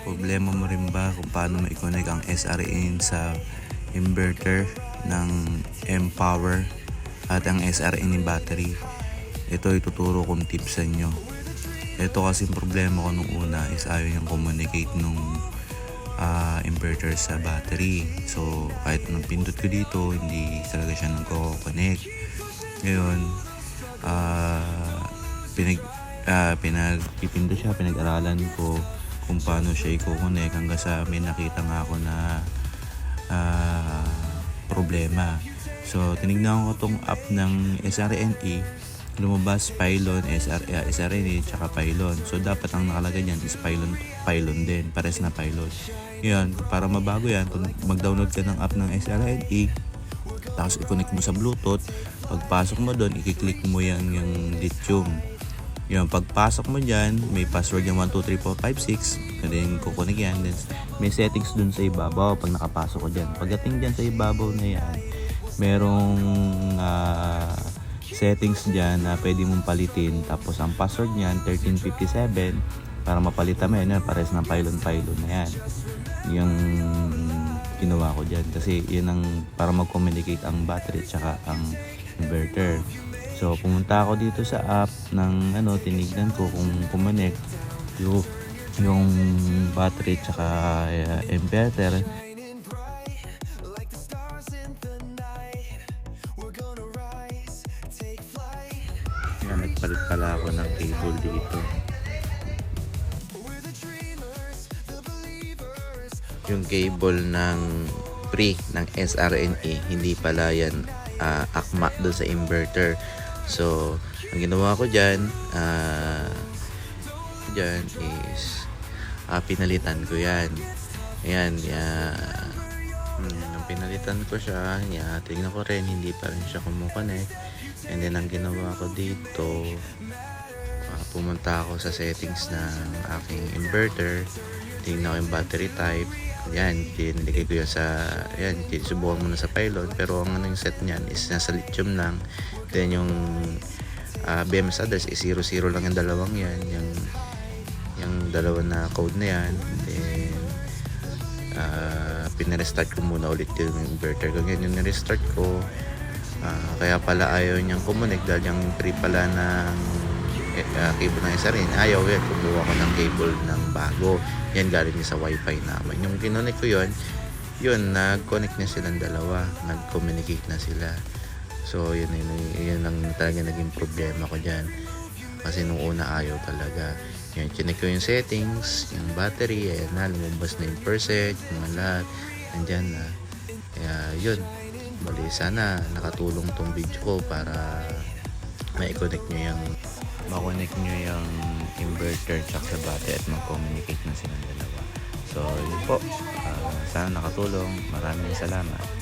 Problema mo rin ba kung paano ma-connect ang SRN sa inverter ng M-Power at ang SRN ng battery? Ito ituturo kong tips sa inyo. Ito kasi problema ko nung una is ayaw niyang communicate nung inverter sa battery. So kahit nung pindot ko dito, hindi talaga siya nagko-connect. Ngayon, pinagpipindo siya, pinag-aralan ko kung paano siya i-connect hanggang sa may nakita nga ako na problema. So tinignan ko tong app ng SRNE, lumabas pylon, SRNE, tsaka pylon. So dapat ang nakalagay niyan is pylon din, pares na pylon. Yan, para mabago yan, mag-download ka ng app ng SRNE, tapos i-connect mo sa Bluetooth. Pagpasok mo doon, i-click mo yan yung lithium. Yung pagpasok mo dyan, may password yung 123456. Then kukunik yan. Then may settings dun sa ibabaw pag nakapasok ko dyan. Pagdating dyan sa ibabaw na yan, merong settings dyan na pwede mong palitin. Tapos ang password niyan, 1357. Para mapalitan mo yan, pares ng pylon na yan. Yung ginawa ko dyan. Kasi yun ang para mag-communicate ang battery at saka ang inverter. So pumunta ako dito sa app ng tinignan ko kung connect yung battery tsaka inverter. Yan, nagpalit pala ako ng cable dito. Yung cable ng pre ng SRNE, hindi pala yan akma doon sa inverter. So, ang ginawa ko dyan is pinalitan ko yan. Ayan, nung pinalitan ko siya, tingnan ko rin, hindi pa rin siya kumukonect. And then, ang ginawa ko dito, pumunta ako sa settings ng aking inverter. Tingnan ko yung battery type. Yan, nilagay ko yan subukan muna sa pylon, pero ang yung set niyan is nasa lithium lang. Then yung BMS address is 00 lang yung dalawang yan, yung dalawa na code na yan. Then pinarestart ko muna ulit yung inverter ko. Ganyan yung nirestart ko, kaya pala ayaw niyang connect dahil yung free pala ng cable ng SRN, ayaw yan. Kumuha ko ng cable ng bago. Yan galing sa wifi naman. Yung kinonnect ko yun, nag-connect na silang dalawa. Nag-communicate na sila. So, yun ang talaga naging problema ko dyan. Kasi nung una ayaw talaga. Yun, chinek ko yung settings, yung battery, ayan na, lumabas na yung percent, yung lahat, nandyan na. Kaya, yun. Bali, sana nakatulong tong video ko para ma-connect nyo yung inverter tsaka sa battery at mag-communicate na silang dalawa. So yun po, sana nakatulong. Maraming salamat.